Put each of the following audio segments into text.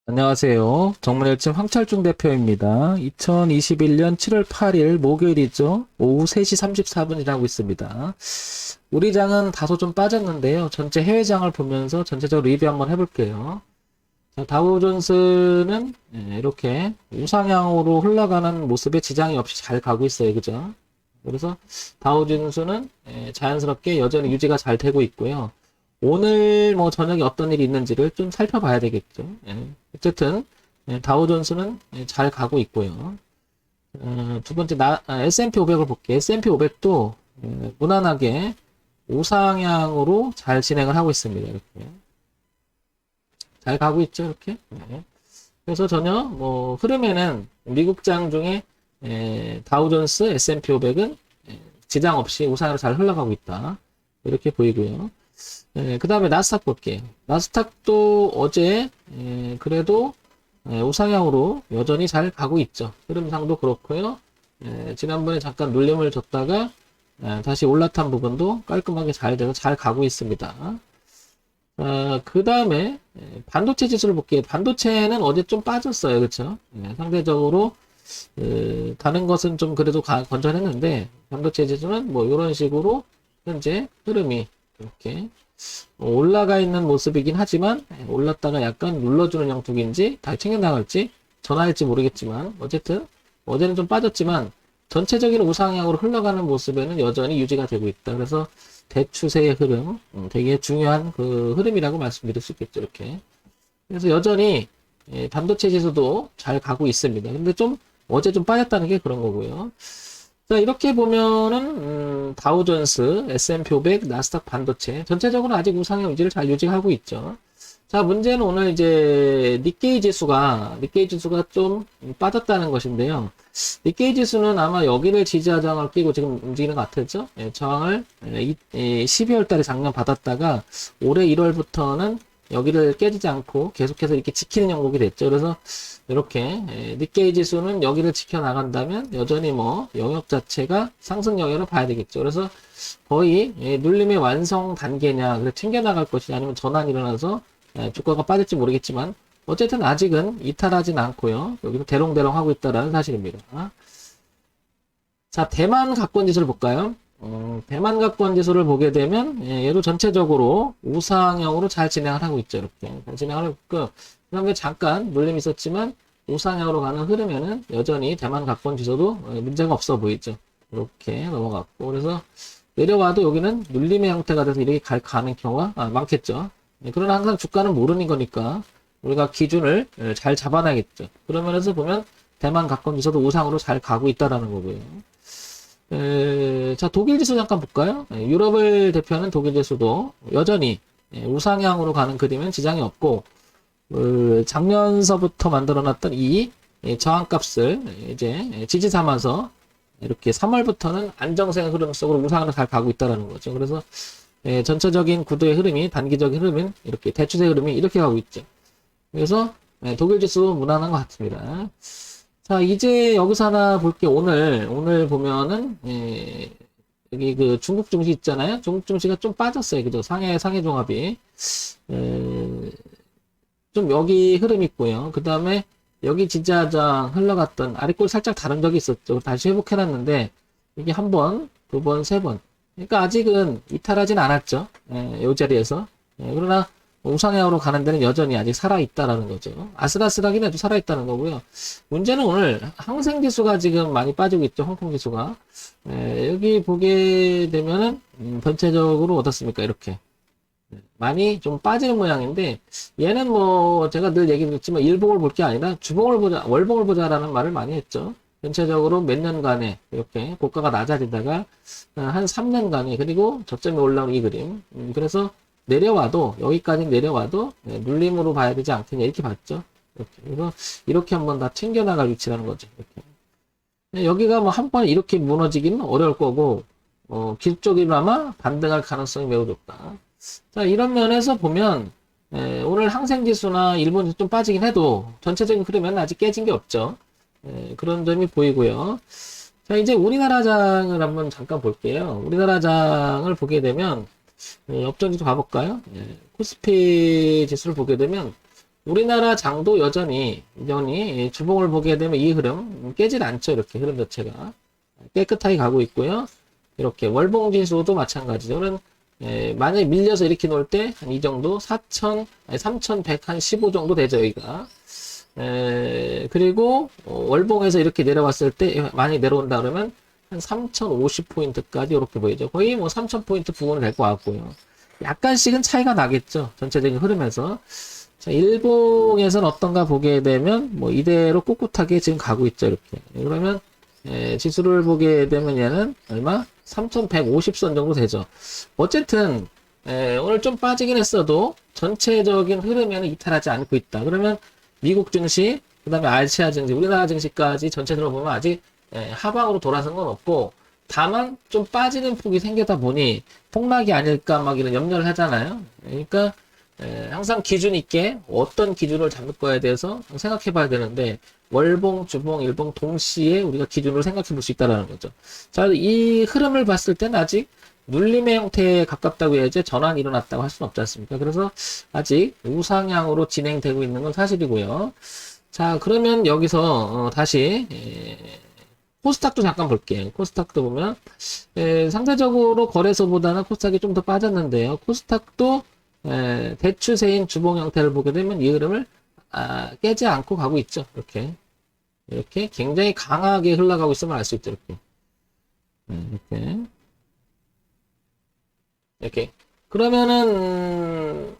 안녕하세요. 정문일침 황철중 대표입니다. 2021년 7월 8일 목요일이죠. 오후 3시 34분이라고 있습니다. 우리 장은 다소 좀 빠졌는데요. 전체 해외장을 보면서 전체적으로 리뷰 한번 해볼게요. 자, 다우존스는 이렇게 우상향으로 흘러가는 모습에 지장이 없이 잘 가고 있어요. 그죠? 그래서 다우존스는 자연스럽게 여전히 유지가 잘 되고 있고요. 오늘 뭐 저녁에 어떤 일이 있는지를 좀 살펴봐야 되겠죠. 어쨌든 다우존스는 잘 가고 있고요. 두 번째 S&P 500을 볼게요. S&P 500도 무난하게 우상향으로 잘 진행을 하고 있습니다. 이렇게 잘 가고 있죠. 이렇게. 그래서 전혀 뭐 흐름에는 미국장 중에 다우존스, S&P 500은 지장 없이 우상향으로 잘 흘러가고 있다. 이렇게 보이고요. 그 다음에 나스닥 볼게요. 나스닥도 어제 그래도 우상향으로 여전히 잘 가고 있죠. 흐름상도 그렇고요. 지난번에 잠깐 눌림을 줬다가 다시 올라탄 부분도 깔끔하게 잘 돼서 잘 가고 있습니다. 그 다음에 반도체 지수를 볼게요. 반도체는 어제 좀 빠졌어요. 그렇죠? 상대적으로 다른 것은 좀 그래도 건전했는데 반도체 지수는 뭐 이런 식으로 현재 흐름이 이렇게 올라가 있는 모습이긴 하지만 올랐다가 약간 눌러주는 형국인지 다 챙겨나갈지 전화할지 모르겠지만 어쨌든 어제는 좀 빠졌지만 전체적인 우상향으로 흘러가는 모습에는 여전히 유지가 되고 있다. 그래서 대추세의 흐름 되게 중요한 그 흐름이라고 말씀드릴 수 있겠죠. 이렇게 그래서 여전히 반도체 지수도 잘 가고 있습니다. 근데 좀 어제 좀 빠졌다는 게 그런 거고요. 자, 이렇게 보면은 다우존스, S&P 500, 나스닥 반도체 전체적으로 아직 우상향 유지를 잘 유지하고 있죠. 자, 문제는 오늘 이제 니케이 지수가 좀 빠졌다는 것인데요. 니케이 지수는 아마 여기를 지지하 저항을 끼고 지금 움직이는 것 같았죠. 저항을 12월 달에 작년 받았다가 올해 1월부터는 여기를 깨지지 않고 계속해서 이렇게 지키는 형국이 됐죠. 그래서 이렇게 니케이 지수는 여기를 지켜나간다면 여전히 뭐 영역 자체가 상승 영역으로 봐야 되겠죠. 그래서 거의 눌림의 완성 단계냐, 그래 챙겨나갈 것이냐, 아니면 전환이 일어나서 주가가 빠질지 모르겠지만 어쨌든 아직은 이탈하진 않고요. 여기서 대롱대롱 하고 있다라는 사실입니다. 자, 대만 가권 지수를 볼까요? 대만 가권 지수를 보게 되면 얘도 전체적으로 우상향으로 잘 진행을 하고 있죠. 이렇게 잘 진행을 하고 있고 그다음에 잠깐 눌림이 있었지만 우상향으로 가는 흐름에는 여전히 대만 가권 지수도 문제가 없어 보이죠. 이렇게 넘어갔고 그래서 내려와도 여기는 눌림의 형태가 돼서 이렇게 가는 경우가 많겠죠. 그러나 항상 주가는 모르는 거니까 우리가 기준을 잘 잡아놔야겠죠. 그런 면에서 보면 대만 가권 지수도 우상으로 잘 가고 있다라는 거고요. 자, 독일 지수 잠깐 볼까요? 유럽을 대표하는 독일 지수도 여전히 우상향으로 가는 그림은 지장이 없고 작년서부터 만들어놨던 이 저항값을 이제 지지 삼아서 이렇게 3월부터는 안정성 흐름 속으로 우상으로 잘 가고 있다는 거죠. 그래서 전체적인 구도의 흐름이 단기적인 흐름은 이렇게 대추세 흐름이 이렇게 가고 있죠. 그래서 독일 지수 무난한 것 같습니다. 자, 이제 여기서 하나 볼게. 오늘 보면은, 여기 그 중국 증시 있잖아요. 중국 증시가 좀 빠졌어요. 그죠? 상해 종합이. 좀 여기 흐름 있고요. 그 다음에 여기 지지하장 흘러갔던 아래꼴 살짝 다른 적이 있었죠. 다시 회복해놨는데, 이게 한 번, 두 번, 세 번. 그러니까 아직은 이탈하진 않았죠. 이 자리에서. 그러나, 우상향으로 가는 데는 여전히 아직 살아있다라는 거죠. 아슬아슬하긴 해도 살아있다는 거고요. 문제는 오늘 항생지수가 지금 많이 빠지고 있죠. 홍콩지수가. 여기 보게 되면은 전체적으로 어떻습니까? 이렇게 많이 좀 빠지는 모양인데 얘는 뭐 제가 늘 얘기했지만 일봉을 볼 게 아니라 주봉을 보자, 월봉을 보자라는 말을 많이 했죠. 전체적으로 몇 년간에 이렇게 고가가 낮아지다가 한 3년간에 그리고 저점이 올라오는 이 그림. 그래서 내려와도 여기까지 내려와도 눌림으로 봐야 되지 않겠냐 이렇게 봤죠. 이렇게. 그래서 이렇게 한번 다 챙겨나갈 위치라는 거죠. 이렇게. 여기가 뭐 한 번에 이렇게 무너지기는 어려울 거고 기술적으로나마 반등할 가능성이 매우 높다. 자, 이런 면에서 보면 오늘 항생지수나 일본지수 좀 빠지긴 해도 전체적인 흐름은 아직 깨진 게 없죠. 그런 점이 보이고요. 자, 이제 우리나라 장을 한번 잠깐 볼게요. 우리나라 장을 보게 되면 업종지수 가볼까요? 코스피 지수를 보게 되면 우리나라 장도 여전히 주봉을 보게 되면 이 흐름 깨질 않죠. 이렇게 흐름 자체가 깨끗하게 가고 있고요. 이렇게 월봉 지수도 마찬가지죠. 저는 만약에 밀려서 이렇게 놓을 때 한 이 정도 3115 정도 되죠. 여기가. 그리고 월봉에서 이렇게 내려왔을 때 많이 내려온다 그러면 한 3050포인트까지 이렇게 보이죠. 거의 뭐 3000포인트 부근이 될 것 같고요. 약간씩은 차이가 나겠죠. 전체적인 흐름에서. 자, 일봉에서는 어떤가 보게 되면 뭐 이대로 꿋꿋하게 지금 가고 있죠. 이렇게. 그러면 지수를 보게 되면 얘는 얼마? 3150선 정도 되죠. 어쨌든 오늘 좀 빠지긴 했어도 전체적인 흐름에는 이탈하지 않고 있다. 그러면 미국 증시, 그 다음에 아시아 증시, 우리나라 증시까지 전체적으로 보면 아직 하방으로 돌아선 건 없고, 다만 좀 빠지는 폭이 생기다 보니 폭락이 아닐까 막 이런 염려를 하잖아요. 그러니까 항상 기준 있게 어떤 기준을 잡을 거에 대해서 생각해 봐야 되는데, 월봉, 주봉, 일봉 동시에 우리가 기준으로 생각해 볼 수 있다는 거죠. 자, 이 흐름을 봤을 때는 아직 눌림의 형태에 가깝다고 해야지 전환이 일어났다고 할 수는 없지 않습니까? 그래서 아직 우상향으로 진행되고 있는 건 사실이고요. 자, 그러면 여기서 다시 코스닥도 잠깐 볼게요. 코스닥도 보면 상대적으로 거래소보다는 코스닥이 좀 더 빠졌는데요. 코스닥도 대추세인 주봉 형태를 보게 되면 이 흐름을 깨지 않고 가고 있죠. 이렇게 굉장히 강하게 흘러가고 있음을 알 수 있죠. 이렇게 그러면은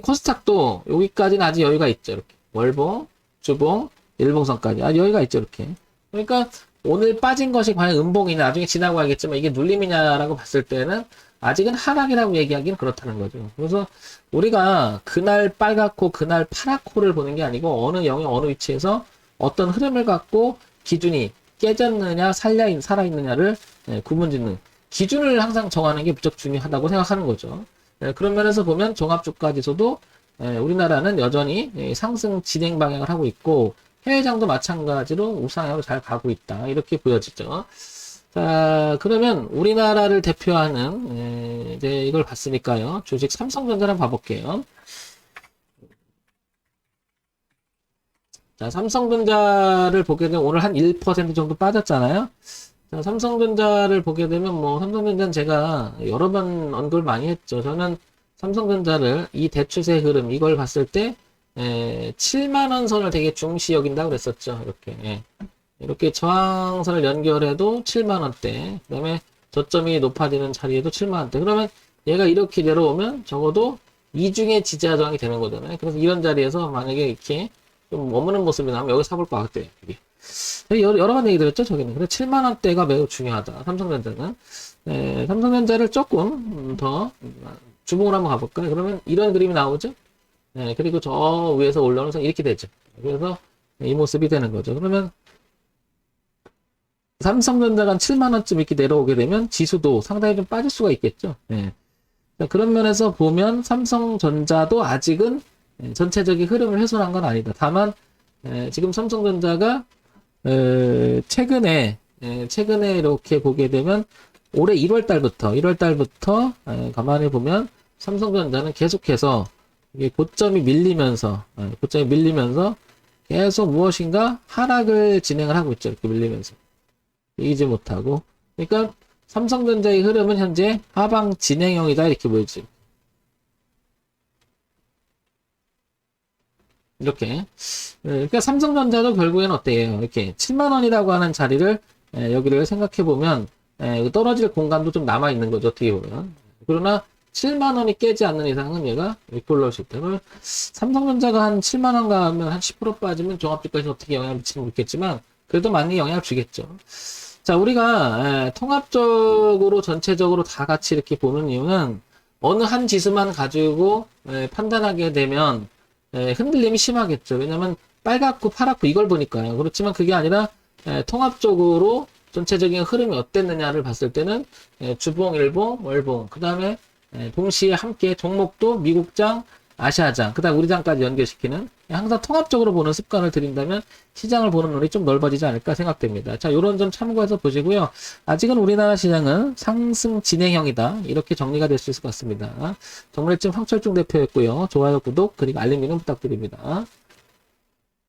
코스닥도 여기까지는 아직 여유가 있죠. 이렇게 월봉, 주봉, 일봉선까지 아직 여유가 있죠. 이렇게. 그러니까 오늘 빠진 것이 과연 음봉이냐, 나중에 지나고 알겠지만 이게 눌림이냐라고 봤을 때는 아직은 하락이라고 얘기하기는 그렇다는 거죠. 그래서 우리가 그날 빨갛고 그날 파랗고를 보는 게 아니고 어느 영역, 어느 위치에서 어떤 흐름을 갖고 기준이 깨졌느냐, 살아있느냐를 구분짓는 기준을 항상 정하는 게 무척 중요하다고 생각하는 거죠. 그런 면에서 보면 종합주가지수도 우리나라는 여전히 상승 진행 방향을 하고 있고 해외장도 마찬가지로 우상향으로 잘 가고 있다. 이렇게 보여지죠. 자, 그러면 우리나라를 대표하는 이제 이걸 봤으니까요. 주식 삼성전자를 한번 봐볼게요. 자, 삼성전자를 보게 되면 오늘 한 1% 정도 빠졌잖아요. 자, 삼성전자를 보게 되면 뭐 삼성전자는 제가 여러 번 언급을 많이 했죠. 저는 삼성전자를 이 대추세 흐름 이걸 봤을 때 7만원 선을 되게 중시 여긴다고 그랬었죠. 이렇게 저항선을 연결해도 7만원대, 그 다음에 저점이 높아지는 자리에도 7만원대. 그러면 얘가 이렇게 내려오면 적어도 이중의 지지하 저항이 되는 거잖아요. 그래서 이런 자리에서 만약에 이렇게 좀 머무는 모습이 나오면 여기 사볼 것 같아요. 여러 번 얘기 드렸죠, 저기는. 그래서 7만원대가 매우 중요하다. 삼성전자는. 삼성전자를 조금 더 주봉을 한번 가볼까요? 그러면 이런 그림이 나오죠? 그리고 저 위에서 올라오면서 이렇게 되죠. 그래서 이 모습이 되는 거죠. 그러면 삼성전자가 한 7만원쯤 이렇게 내려오게 되면 지수도 상당히 좀 빠질 수가 있겠죠. 그런 면에서 보면 삼성전자도 아직은 전체적인 흐름을 훼손한 건 아니다. 다만 지금 삼성전자가 최근에 이렇게 보게 되면 올해 1월달부터 가만히 보면 삼성전자는 계속해서 이게 고점이 밀리면서 계속 무엇인가 하락을 진행을 하고 있죠. 이렇게 밀리면서 이기지 못하고. 그러니까 삼성전자의 흐름은 현재 하방 진행형이다 이렇게 보이지. 이렇게. 그러니까 삼성전자도 결국엔 어때요? 이렇게 7만원이라고 하는 자리를 여기를 생각해 보면 떨어질 공간도 좀 남아 있는 거죠. 어떻게 보면. 그러나 7만원이 깨지 않는 이상은 얘가 이렇게 올라올 수 있다. 그러면 삼성전자가 한 7만원 가면 한 10% 빠지면 종합주가에서 어떻게 영향을 미치는지 모르겠지만 그래도 많이 영향을 주겠죠. 자, 우리가 통합적으로 전체적으로 다 같이 이렇게 보는 이유는 어느 한 지수만 가지고 판단하게 되면 흔들림이 심하겠죠. 왜냐면 빨갛고 파랗고 이걸 보니까요. 그렇지만 그게 아니라 통합적으로 전체적인 흐름이 어땠느냐를 봤을 때는 주봉, 일봉, 월봉, 그 다음에 동시에 함께 종목도 미국장, 아시아장, 그다음 우리 장까지 연결시키는 항상 통합적으로 보는 습관을 들인다면 시장을 보는 눈이 좀 넓어지지 않을까 생각됩니다. 자, 요런 점 참고해서 보시고요. 아직은 우리나라 시장은 상승 진행형이다. 이렇게 정리가 될 수 있을 것 같습니다. 정리점 황철중 대표였고요. 좋아요, 구독, 그리고 알림 기능 부탁드립니다.